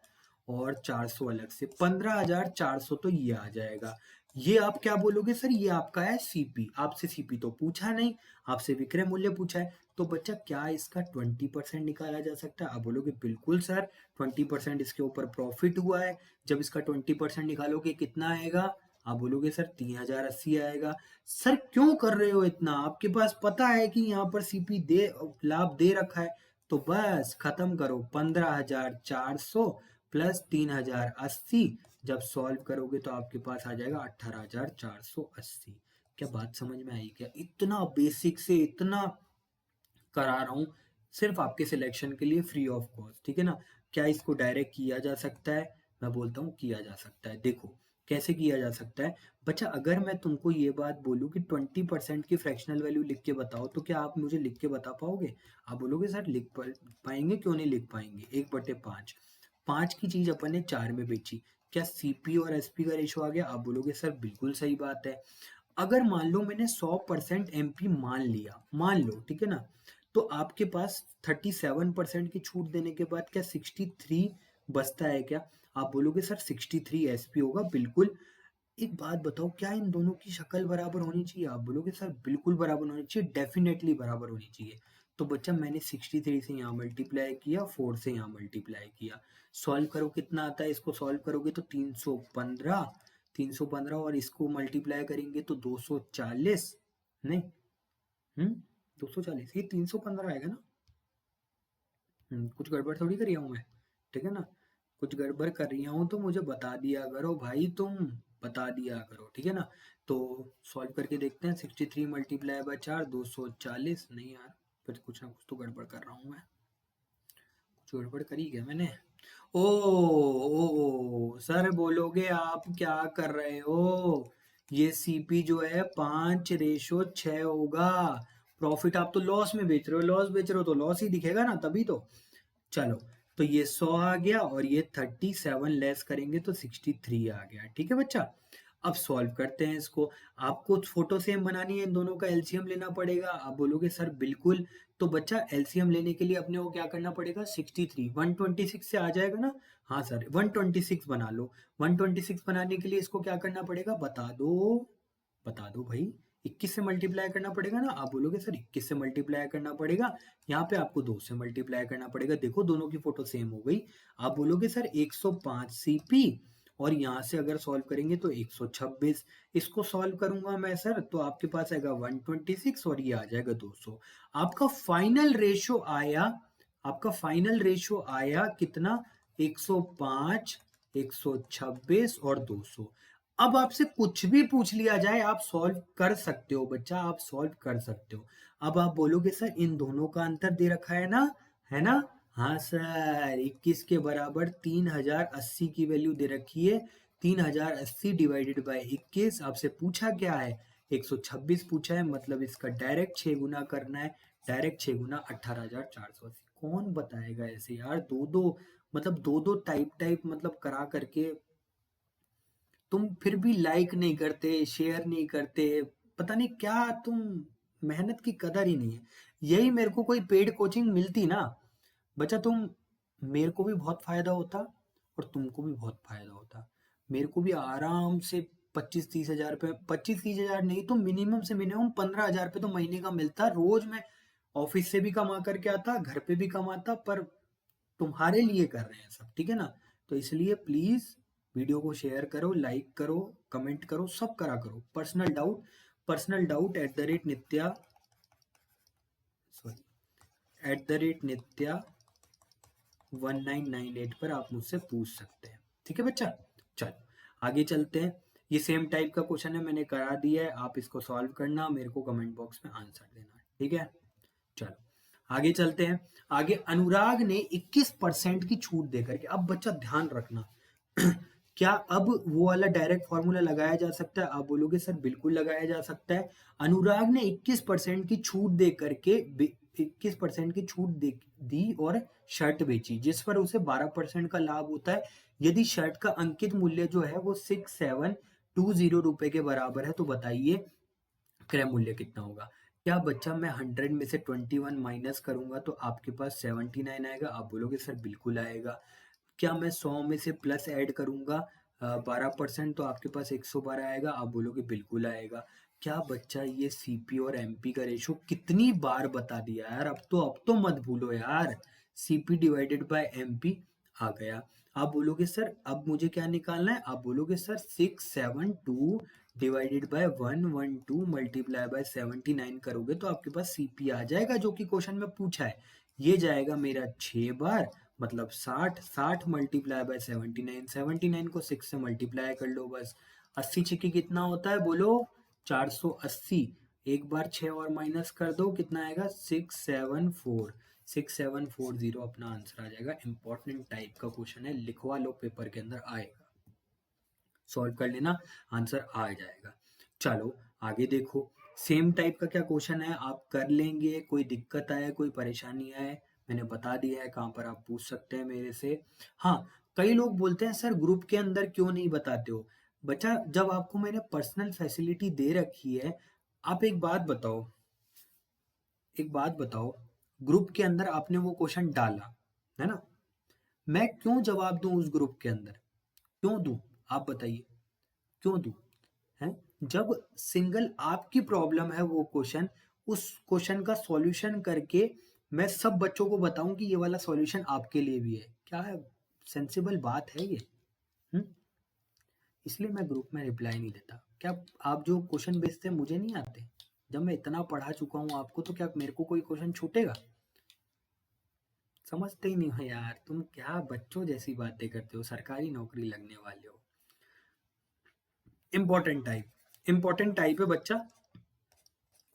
और 400 अलग से 15,400, तो ये आ जाएगा। ये आप क्या बोलोगे सर? ये आपका है सीपी। आपसे सीपी तो पूछा नहीं, आपसे विक्रय मूल्य पूछा है। तो बच्चा क्या इसका 20% निकाला जा सकता है? आप बोलोगे बिल्कुल सर, 20% इसके ऊपर प्रॉफिट हुआ है। जब इसका 20% निकालोगे कितना आएगा? आप बोलोगे सर 3080 आएगा। सर क्यों कर रहे हो इतना? आपके पास पता है कि यहाँ पर सीपी दे लाभ दे रखा है, तो बस खत्म करो, 15,400 प्लस 3,080, जब सॉल्व करोगे तो आपके पास आ जाएगा 18,480। क्या बात समझ में आई क्या? इतना बेसिक से इतना करा रहा हूँ सिर्फ आपके सिलेक्शन के लिए, फ्री ऑफ कॉस्ट, ठीक है ना? क्या इसको डायरेक्ट किया जा सकता है? मैं बोलता हूँ किया जा सकता है। देखो कैसे किया जा सकता है बच्चा। अगर मैं तुमको ये बात बोलूँ कि 20% की फ्रैक्शनल वैल्यू लिख के बताओ, तो क्या आप मुझे लिख के बता पाओगे? आप बोलोगे सर लिख पाएंगे, क्यों नहीं लिख पाएंगे? 1/5, 5 की चीज अपन ने 4 में बेची, क्या सीपी और एसपी का रेशो आ गया? आप बोलोगे सर बिल्कुल सही बात है। अगर मान लो मैंने 100% एमपी मान लिया, मान लो, ठीक है ना, तो आपके पास 37% की छूट देने के बाद क्या 63 बचता है क्या? आप बोलोगे सर 63 एसपी होगा, बिल्कुल। एक बात बताओ, क्या इन दोनों की शक्ल बराबर होनी चाहिए? आप बोलोगे सर बिल्कुल बराबर होनी चाहिए, डेफिनेटली बराबर होनी चाहिए। तो बच्चा मैंने 63 से यहाँ मल्टीप्लाई किया, 4 से यहाँ मल्टीप्लाई किया, सॉल्व करो कितना आता है? इसको सॉल्व करोगे तो 315, 315 और इसको मल्टीप्लाई करेंगे तो 240, नहीं, 240, ये 315 आएगा ना? कुछ गड़बड़ थोड़ी कर रहा हूँ मैं, ठीक है ना? कुछ गड़बड़ कर रही हूँ तो मुझे बता दिया करो भाई, तुम बता दिया करो, ठीक है ना? तो सॉल्व करके देखते हैं, 63 मल्टीप्लाई बाय 4, 240। नहीं यार, फिर कुछ ना कुछ तो गड़बड़ कर रहा हूँ मैं, कुछ गड़बड़ करी क्या मैंने? ओ सर बोलोगे आप क्या कर रहे हो? ये सीपी जो है 5:6 होगा। प्रॉफिट आप तो लॉस में बेच रहे हो, लॉस बेच रहे हो तो लॉस ही दिखेगा ना, तभी तो। चलो, तो ये 100 आ गया और ये 37 लेस करेंगे तो 63 आ गया, ठीक है बच्चा? अब सॉल्व करते हैं इसको। आपको फोटो सेम बनानी है, इन दोनों का एलसीएम लेना पड़ेगा। आप बोलोगे सर बिल्कुल। तो बच्चा एलसीएम लेने के लिए अपने को क्या करना पड़ेगा? 63 126 से आ जाएगा ना? हाँ सर 126 बना लो। 126 बनाने के लिए इसको क्या करना पड़ेगा बता दो, बता दो भाई। 21 से मल्टीप्लाई करना पड़ेगा ना? आप बोलोगे सर 21 से मल्टीप्लाई करना पड़ेगा, यहाँ पे आपको 2 से मल्टीप्लाई करना पड़ेगा। देखो दोनों की फोटो सेम हो गई। आप बोलोगे सर 105 सीपी, और यहाँ से अगर सॉल्व करेंगे तो 126। इसको सॉल्व करूंगा मैं सर तो आपके पास आएगा 126 और ये आ जाएगा 200। आपका फाइनल रेशो आया, आपका फाइनल रेशो आया कितना? 105, 126 और 200। अब आपसे कुछ भी पूछ लिया जाए आप सॉल्व कर सकते हो बच्चा, आप सॉल्व कर सकते हो। अब आप बोलोगे सर इन दोनों का अंतर दे रखा है ना, है ना? हाँ सर, 21 के बराबर 3080 की वैल्यू दे रखी है। 3080 डिवाइडेड बाय 21, आपसे पूछा क्या है? 126 पूछा है, मतलब इसका डायरेक्ट 6 गुना करना है। डायरेक्ट 6 गुना 18,480। कौन बताएगा ऐसे यार? दो दो, मतलब दो दो टाइप टाइप मतलब करा करके तुम फिर भी लाइक नहीं करते, शेयर नहीं करते, पता नहीं क्या तुम, मेहनत की कदर ही नहीं है। यही मेरे को कोई पेड कोचिंग मिलती ना बच्चा, तुम, मेरे को भी बहुत फायदा होता और तुमको भी बहुत फायदा होता। मेरे को भी आराम से 25-30 हजार रुपये, 25-30 हजार नहीं तो मिनिमम से मिनिमम 15 हजार रुपये तो महीने का मिलता। रोज मैं ऑफिस से भी कमा करके आता, घर पे भी कमाता, पर तुम्हारे लिए कर रहे हैं सब, ठीक है ना? तो इसलिए प्लीज वीडियो को शेयर करो, लाइक करो, कमेंट करो, सब करा करो। पर्सनल डाउट सॉरी @नित्या 1998 पर आप मुझसे पूछ सकते हैं, ठीक है बच्चा? चलो आगे चलते हैं। ये सेम टाइप का क्वेश्चन है, मैंने करा दिया है, आप इसको सॉल्व करना, मेरे को कमेंट बॉक्स में आंसर देना, ठीक है? चलो आगे चलते हैं। आगे अनुराग ने 21% की छूट देकर के, अब बच्चा ध्यान रखना क्या अब वो वाला डायरेक्ट फॉर्मूला लगाया जा सकता है? आप बोलोगे सर बिल्कुल लगाया जा सकता है। अनुराग ने 21% की छूट दे करके 21% की छूट दी और शर्ट बेची, जिस पर उसे 12% का लाभ होता है। यदि शर्ट का अंकित मूल्य जो है वो 6720 रुपए के बराबर है, तो बताइए क्रय मूल्य कितना होगा? क्या बच्चा मैं 100 में से 21 माइनस करूंगा तो आपके पास 79 आएगा? आप बोलोगे सर बिल्कुल आएगा। क्या मैं 100 में से प्लस ऐड करूंगा 12% तो आपके पास 112 आएगा? आप बोलोगे बिल्कुल आएगा। क्या बच्चा ये सीपी और एमपी का रेशो कितनी बार बता दिया यार, अब तो मत भूलो यार। सीपी डिवाइडेड बाय एमपी आ गया। आप बोलोगे सर अब मुझे क्या निकालना है? आप बोलोगे sir 672 divided by 112 multiply by 79 करोगे तो आपके पास सीपी आ जाएगा, जो कि क्वेश्चन में पूछा है। ये जाएगा मेरा 6 बार, मतलब 60, 60 मल्टीप्लाई बाय 79, 79 को 6 से मल्टीप्लाई कर लो बस। 80 छिक्के कितना होता है बोलो? 480। एक बार 6 और माइनस कर दो, कितना आएगा? 674, 6740 अपना आंसर आ जाएगा। इंपॉर्टेंट टाइप का क्वेश्चन है, लिखवा लो, पेपर के अंदर आएगा, सॉल्व कर लेना, आंसर आ जाएगा। चलो आगे देखो, सेम टाइप का क्या क्वेश्चन है, आप कर लेंगे, कोई दिक्कत आए, कोई परेशानी आए, मैंने बता दिया है कहाँ पर आप पूछ सकते हैं मेरे से। हाँ, कई लोग बोलते हैं सर ग्रुप के अंदर क्यों नहीं बताते हो? बच्चा, जब आपको मैंने पर्सनल फैसिलिटी दे रखी है, आप एक बात बताओ, एक बात बताओ, ग्रुप के अंदर आपने वो क्वेश्चन डाला है ना, मैं क्यों जवाब दूं उस ग्रुप के अंदर? क्यों दूं? आप बताइए, क्यों दूं? है, जब सिंगल आपकी प्रॉब्लम है वो क्वेश्चन, उस क्वेश्चन का सॉल्यूशन करके मैं सब बच्चों को बताऊं कि ये वाला सॉल्यूशन आपके लिए भी है, क्या है? सेंसिबल बात है ये। हम्म? इसलिए मैं ग्रुप में रिप्लाई नहीं देता। क्या आप जो क्वेश्चन भेजते हैं मुझे नहीं आते? जब मैं इतना पढ़ा चुका हूं आपको, तो क्या मेरे को कोई क्वेश्चन छूटेगा? समझते ही नहीं हो यार, तुम क्या बच्चों जैसी बातें करते हो, सरकारी नौकरी लगने वाले हो। इंपॉर्टेंट टाइप, इंपॉर्टेंट टाइप है बच्चा,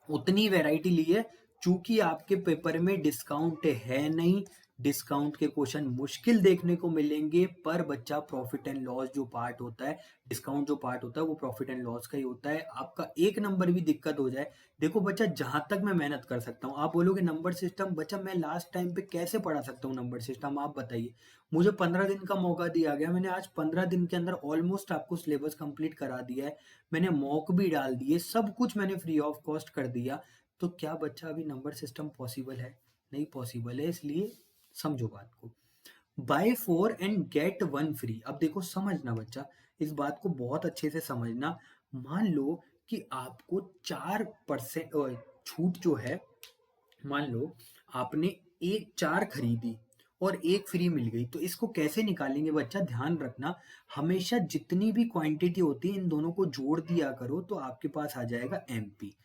उतनी वैरायटी ली है, चूंकि आपके पेपर में डिस्काउंट है नहीं, डिस्काउंट के क्वेश्चन मुश्किल देखने को मिलेंगे, पर बच्चा प्रॉफिट एंड लॉस जो पार्ट होता है, डिस्काउंट जो पार्ट होता है वो प्रॉफिट एंड लॉस का ही होता है। आपका एक नंबर भी दिक्कत हो जाए, देखो बच्चा, जहां तक मैं मेहनत कर सकता हूँ, आप बोलोगे नंबर सिस्टम, बच्चा मैं लास्ट टाइम पे कैसे पढ़ा सकता हूँ नंबर सिस्टम, आप बताइए। मुझे 15 दिन का मौका दिया गया, मैंने आज 15 दिन के अंदर ऑलमोस्ट आपको सिलेबस कंप्लीट करा दिया है, मैंने मॉक भी डाल दिए, सब कुछ मैंने फ्री ऑफ कॉस्ट कर दिया। तो क्या बच्चा अभी नंबर सिस्टम पॉसिबल है? नहीं पॉसिबल है, इसलिए समझो बात को। Buy 4 and get 1 free. अब देखो समझना बच्चा, इस बात को बहुत अच्छे से समझना। मान लो कि आपको 4% छूट जो है, मान लो आपने एक 4 खरीदी और एक फ्री मिल गई, तो इसको कैसे निकालेंगे बच्चा, ध्यान रखना, हमेशा जितनी भी क्वांटिटी होती है इन दोनों को जोड़ दिया करो, तो आपके पास आ जाएगा एमपी।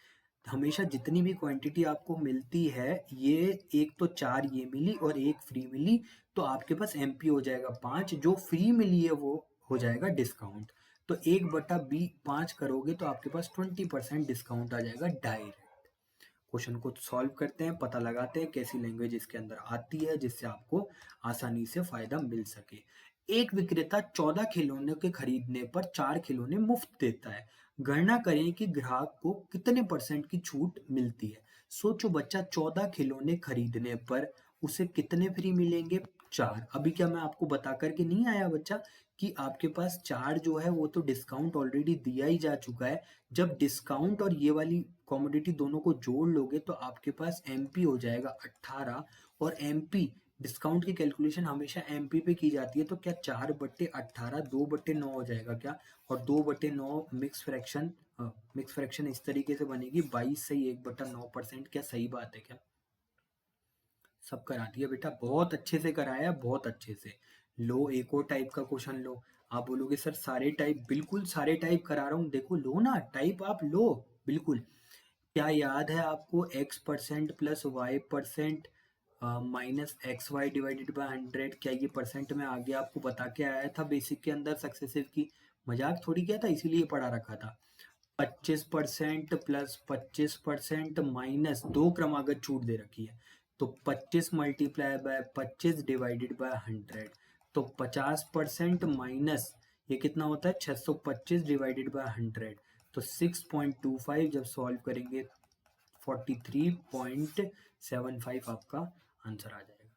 हमेशा जितनी भी क्वांटिटी आपको मिलती है, ये एक तो 4 ये मिली और एक फ्री मिली, तो आपके पास एमपी हो जाएगा 5, जो फ्री मिली है वो हो जाएगा डिस्काउंट। तो 1/5 करोगे तो आपके पास 20% डिस्काउंट आ जाएगा डायरेक्ट। क्वेश्चन को सॉल्व करते हैं, पता लगाते हैं कैसी लैंग्वेज इसके अंदर आती है जिससे आपको आसानी से फायदा मिल सके। एक विक्रेता 14 खिलौने के खरीदने पर 4 खिलौने मुफ्त देता है। गणना करें कि ग्राहक को कितने परसेंट की छूट मिलती है। सोचो बच्चा, 14 खिलौने खरीदने पर उसे कितने फ्री मिलेंगे? 4। अभी क्या मैं आपको बता करके नहीं आया बच्चा कि आपके पास 4 जो है वो तो डिस्काउंट ऑलरेडी दिया ही जा चुका है। जब डिस्काउंट और ये वाली कॉमोडिटी दोनों को जोड़ लोगे तो आपके पास एमपी हो जाएगा 18, और एमपी डिस्काउंट की कैलकुलेशन हमेशा एमपी पे की जाती है, तो क्या 4/18 2/9 हो जाएगा क्या? और 2/9 मिक्स फ्रैक्शन, मिक्स फ्रैक्शन इस तरीके से बनेगी 22 से 1/9%। क्या सही बात है क्या? सब करा दिया बेटा, बहुत अच्छे से कराया, बहुत अच्छे से। लो एक और टाइप का क्वेश्चन लो। आप बोलोगे सर सारे टाइप, बिल्कुल सारे टाइप करा रहा हूँ, देखो लो ना टाइप, आप लो बिल्कुल। क्या याद है आपको, x% plus y% minus XY divided by 100, क्या ये परसेंट में आगे आपको बता के आया था बेसिक के अंदर सक्सेसिव की? मजाक थोड़ी किया था, इसीलिए पढ़ा रखा था। 25% प्लस 25% माइनस, दो क्रमागत छूट दे रखी है, तो 25 मल्टीप्लाई बाय 25 डिवाइडेड बाय 100, तो 50% माइनस, ये कितना होता है? 625 डिवाइडेड बाय 100, तो 6.25, जब सॉल्व करेंगे 43.75 आपका आंसर आ जाएगा।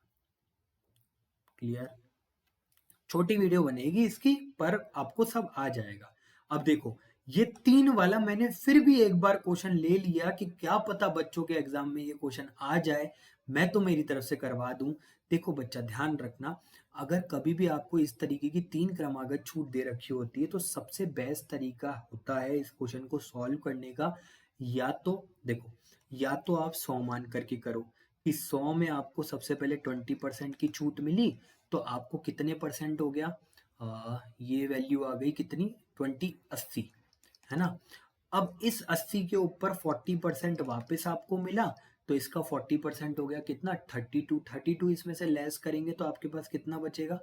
क्लियर? छोटी वीडियो बनेगी इसकी, पर आपको सब आ जाएगा। अब देखो, ये 3 वाला मैंने फिर भी एक बार क्वेश्चन ले लिया कि क्या पता बच्चों के एग्जाम में ये क्वेश्चन आ जाए, मैं तो मेरी तरफ से करवा दूं। देखो बच्चा ध्यान रखना, अगर कभी भी आपको इस तरीके की 3 क्रमागत छूट दे रखी होती है, तो सबसे बेस्ट तरीका होता है इस क्वेश्चन को सॉल्व करने का, या तो देखो, या तो आप 100 मान करके करो कि 100 में आपको सबसे पहले 20% की छूट मिली, तो आपको कितने परसेंट हो गया? ये वैल्यू आ गई कितनी? 20, 80, है ना। अब इस 80 के ऊपर 40% वापस आपको मिला, तो इसका 40% हो गया कितना 32। 32 इसमें से लेस करेंगे तो आपके पास कितना बचेगा,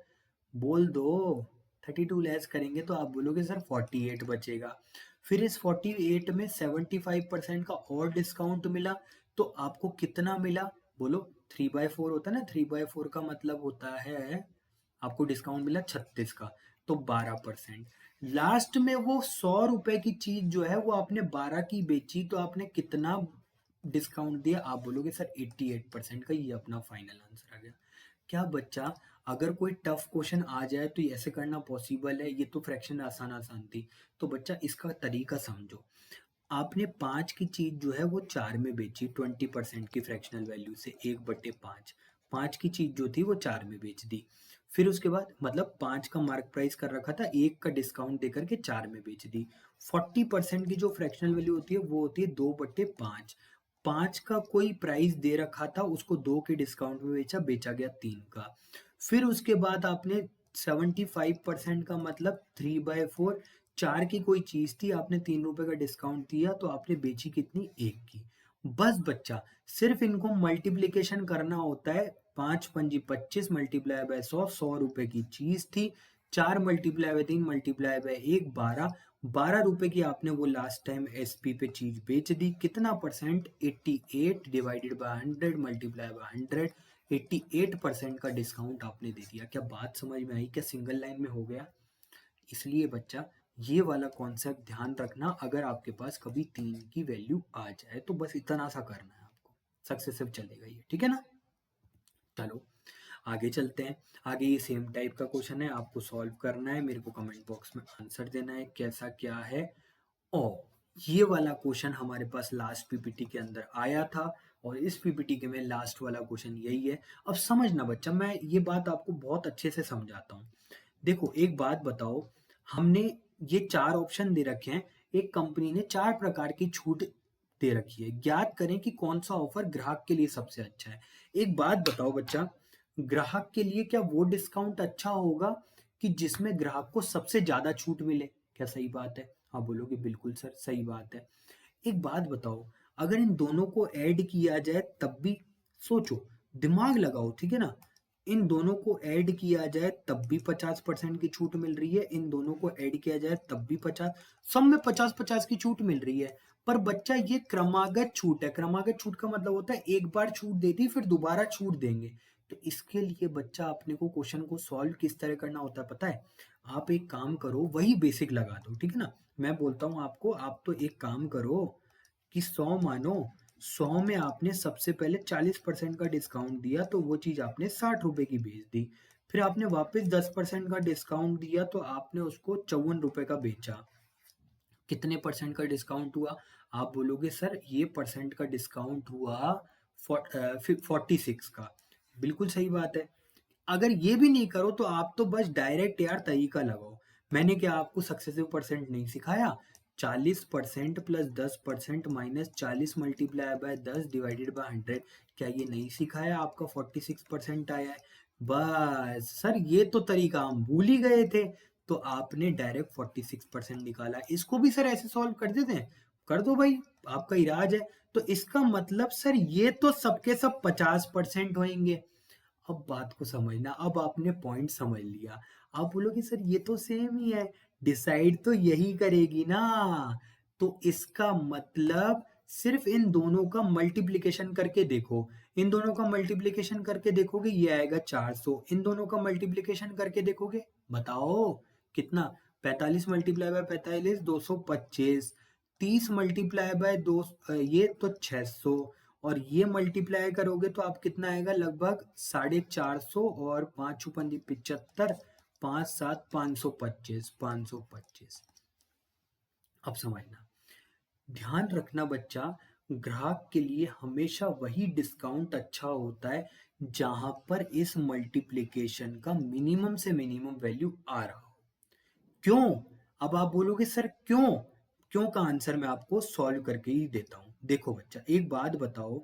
बोल दो। 32 लेस करेंगे तो आप बोलोगे सर 48 बचेगा। फिर इस 48 में 75% का और डिस्काउंट मिला तो आपको कितना मिला, बोलो। 3/4 होता है ना, 3/4 का मतलब होता है आपको डिस्काउंट मिला 36 का, तो 12%। लास्ट में वो 100 रुपए की चीज जो है वो आपने 12 की बेची तो आपने कितना डिस्काउंट दिया, आप बोलोगे सर 88% का। ये अपना फाइनल आंसर आ गया। क्या बच्चा, अगर कोई टफ क्वेश्चन आ जाए तो ये ऐसे करना पॉसिबल है? ये तो फ्रैक्शन आसान आसान थी। तो बच्चा इसका तरीका समझो। आपने 5 की चीज जो है वो 4 में बेची 20% की फ्रैक्शनल वैल्यू से, 1/5। 5 की चीज जो थी वो 4 में बेच दी। फिर उसके बाद मतलब 5 का मार्क प्राइस कर रखा था, 1 का डिस्काउंट देकर के 4 में बेच दी। 40% की जो फ्रैक्शनल वैल्यू होती है वो होती है 2/5। 5 का कोई प्राइस दे रखा था, उसको 2 के डिस्काउंट में बेचा, बेचा गया 3 का। फिर उसके बाद आपने 75% का मतलब 3/4, 4 की कोई चीज थी, आपने 3 रुपए का डिस्काउंट दिया तो आपने बेची कितनी, 1 की। बस बच्चा, सिर्फ इनको मल्टीप्लीकेशन करना होता है। 5 पंजी 25 मल्टीप्लाई बाय 100, 100 रुपए की चीज थी। 4 मल्टीप्लाई बाय 3 मल्टीप्लाई बाय 1, 12। 12 रुपए की आपने वो लास्ट टाइम एसपी पे चीज बेच दी। कितना percent, 88 divided by 100 multiply by 100। 88% का डिस्काउंट आपने दे दिया। क्या बात समझ में आई? क्या सिंगल लाइन में हो गया? इसलिए बच्चा ये वाला कॉन्सेप्ट ध्यान रखना, अगर आपके पास कभी 3 की वैल्यू आ जाए तो बस इतना सा करना है आपको, सक्सेसिव चलेगा ये, ठीक है ना। चलो आगे चलते हैं। आगे ये सेम टाइप का क्वेश्चन है, आपको सॉल्व करना है, मेरे को कमेंट बॉक्स में आंसर देना है कैसा क्या है। और ये वाला क्वेश्चन हमारे पास लास्ट पीपीटी के अंदर आया था और इस पीपीटी के में लास्ट वाला क्वेश्चन यही है। अब समझना बच्चा, मैं ये बात आपको बहुत अच्छे से समझाता हूँ। देखो एक बात बताओ, हमने ये 4 ऑप्शन दे रखे हैं। एक कंपनी ने 4 प्रकार की छूट दे रखी है, ज्ञात करें कि कौन सा ऑफर ग्राहक के लिए सबसे अच्छा है। एक बात बताओ बच्चा, ग्राहक के लिए क्या वो डिस्काउंट अच्छा होगा कि जिसमें ग्राहक को सबसे ज्यादा छूट मिले? क्या सही बात है? आप बोलोगे बिल्कुल सर सही बात है। एक बात बताओ, अगर इन दोनों को ऐड किया जाए तब भी, सोचो, दिमाग लगाओ, ठीक है ना। इन दोनों को ऐड किया जाए तब भी 50% की छूट मिल रही है, इन दोनों को ऐड किया जाए तब भी 50, सब में 50-50 की छूट मिल रही है। पर बच्चा ये क्रमागत छूट है। क्रमागत छूट का मतलब होता है एक बार छूट दे दी फिर दोबारा छूट देंगे। तो इसके लिए बच्चा अपने को क्वेश्चन को सॉल्व किस तरह करना होता है पता है? आप एक काम करो, वही बेसिक लगा दो, ठीक है ना। मैं बोलता हूँ आपको, आप तो एक काम करो कि 100 मानो, 100 में आपने सबसे पहले 40% का डिस्काउंट दिया तो वो चीज आपने 60 रुपए की बेच दी। फिर आपने वापस 10% का डिस्काउंट दिया तो आपने उसको 54 रुपए का बेचा। कितने परसेंट का डिस्काउंट हुआ? आप बोलोगे सर ये परसेंट का डिस्काउंट हुआ 46 का। बिल्कुल सही बात है। अगर ये भी नहीं करो तो आप तो बस डायरेक्ट यार तरीका लगाओ। मैंने क्या आपको सक्सेसिव परसेंट नहीं सिखाया? 40% plus 10% minus 40 multiply by 10 divided by 100। क्या ये नहीं सिखाया? आपका 46% आया है। बस सर ये तो तरीका हम भूल ही गए थे। तो आपने डायरेक्ट 46% निकाला। इसको भी सर ऐसे सॉल्व कर देते हैं? कर दो भाई, आपका इराज है। तो इसका मतलब सर ये तो सबके सब 50% होंगे। अब बात को समझना, अब आपने पॉइंट समझ लिया। आप बोलोगे सर ये तो सेम ही है, डिसाइड तो यही करेगी ना। तो इसका मतलब सिर्फ इन दोनों का मल्टीप्लिकेशन करके देखो। इन दोनों का मल्टीप्लिकेशन करके देखोगे ये आएगा 400। इन दोनों का मल्टीप्लिकेशन करके देखोगे, बताओ कितना? 45 मल्टीप्लाई बाय 45 225। 30 मल्टीप्लाई बाय दो, ये तो 600। और ये मल्टीप्लाई करोगे तो आप कितना आएगा, लगभग 450। और 5 × 5 = 75, 5 × 7 = 525। 525। अब समझना, ध्यान रखना बच्चा, ग्राहक के लिए हमेशा वही डिस्काउंट अच्छा होता है जहां पर इस मल्टीप्लिकेशन का मिनिमम से मिनिमम वैल्यू आ रहा हो। क्यों? अब आप बोलोगे सर क्यों? क्यों का आंसर मैं आपको सॉल्व करके ही देता हूं। देखो बच्चा एक बात बताओ,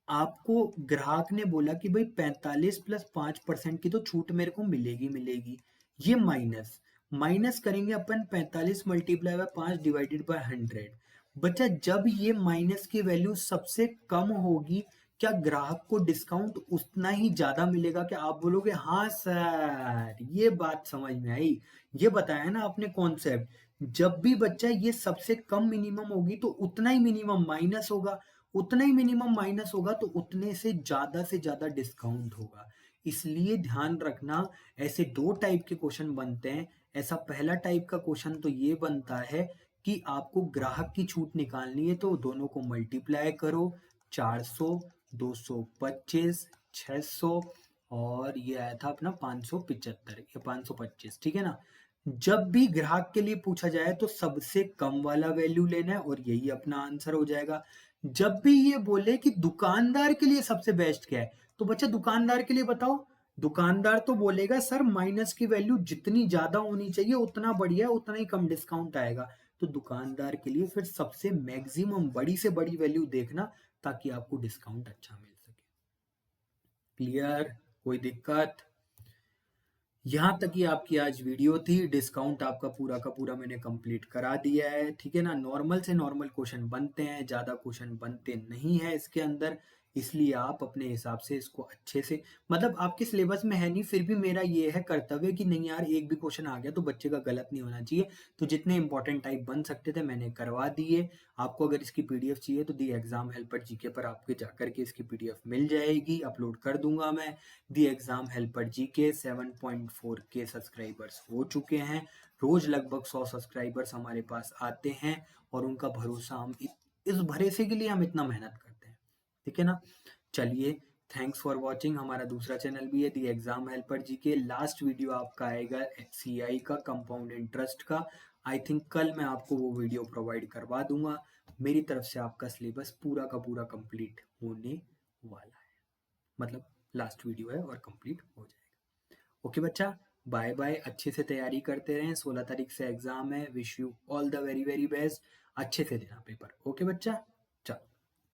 आपको ग्राहक ने बोला कि भाई 45 प्लस 5% की तो छूट मेरे को मिलेगी मिलेगी। ये माइनस माइनस करेंगे अपन, 45 मल्टीप्लाई बाय 5 डिवाइडेड बाय 100। बच्चा जब ये माइनस की वैल्यू सबसे कम होगी, क्या ग्राहक को डिस्काउंट उतना ही ज्यादा मिलेगा? क्या आप बोलोगे हाँ सर, ये बात समझ में आई। ये बताया ना आपने कॉन्सेप्ट। जब भी बच्चा ये सबसे कम मिनिमम होगी तो उतना ही मिनिमम माइनस होगा, उतना ही मिनिमम माइनस होगा तो उतने से ज्यादा डिस्काउंट होगा। इसलिए ध्यान रखना, ऐसे दो टाइप के क्वेश्चन बनते हैं। ऐसा पहला टाइप का क्वेश्चन तो ये बनता है कि आपको ग्राहक की छूट निकालनी है तो दोनों को मल्टीप्लाई करो, 400, 225, 600 और ये आया था अपना 575 या 525, ठीक है ना। जब भी ग्राहक के लिए पूछा जाए तो सबसे कम वाला वैल्यू लेना है और यही अपना आंसर हो जाएगा। जब भी ये बोले कि दुकानदार के लिए सबसे बेस्ट क्या है, तो बच्चा दुकानदार के लिए बताओ। दुकानदार तो बोलेगा सर माइनस की वैल्यू जितनी ज्यादा होनी चाहिए उतना बढ़िया, उतना ही कम डिस्काउंट आएगा। तो दुकानदार के लिए फिर सबसे मैक्सिमम बड़ी से बड़ी वैल्यू देखना ताकि आपको डिस्काउंट अच्छा मिल सके। क्लियर? कोई दिक्कत? यहाँ तक ही आपकी आज वीडियो थी। डिस्काउंट आपका पूरा का पूरा मैंने कंप्लीट करा दिया है, ठीक है ना। नॉर्मल से नॉर्मल क्वेश्चन बनते हैं, ज़्यादा क्वेश्चन बनते नहीं है इसके अंदर। इसलिए आप अपने हिसाब से इसको अच्छे से, मतलब आपके सिलेबस में है नहीं, फिर भी मेरा ये है कर्तव्य कि नहीं यार, एक भी क्वेश्चन आ गया तो बच्चे का गलत नहीं होना चाहिए। तो जितने इंपॉर्टेंट टाइप बन सकते थे मैंने करवा दिए। आपको अगर इसकी पीडीएफ चाहिए तो दी एग्जाम हेल्पर जीके पर आपके जाकर के इसकी पीडीएफ मिल जाएगी, अपलोड कर दूंगा मैं। दी एग्जाम हेल्पर जीके 7.4 के सब्सक्राइबर्स हो चुके हैं। रोज लगभग 100 सब्सक्राइबर्स हमारे पास आते हैं और उनका भरोसा हम इस भरोसे के लिए हम इतना मेहनत करते हैं, ठीक है ना। चलिए, थैंक्स फॉर वॉचिंग। हमारा दूसरा चैनल भी है the exam helper GK. Last video आपका आएगा सीआई का, कंपाउंड इंटरेस्ट का। आई थिंक कल मैं आपको वो वीडियो प्रोवाइड करवा दूंगा। मेरी तरफ से आपका सिलेबस पूरा का पूरा कंप्लीट होने वाला है, मतलब लास्ट वीडियो है और कंप्लीट हो जाएगा। ओके बच्चा, बाय बाय। अच्छे से तैयारी करते रहें, 16 तारीख से एग्जाम है। Wish you all the very very best. अच्छे से देना पेपर। ओके बच्चा।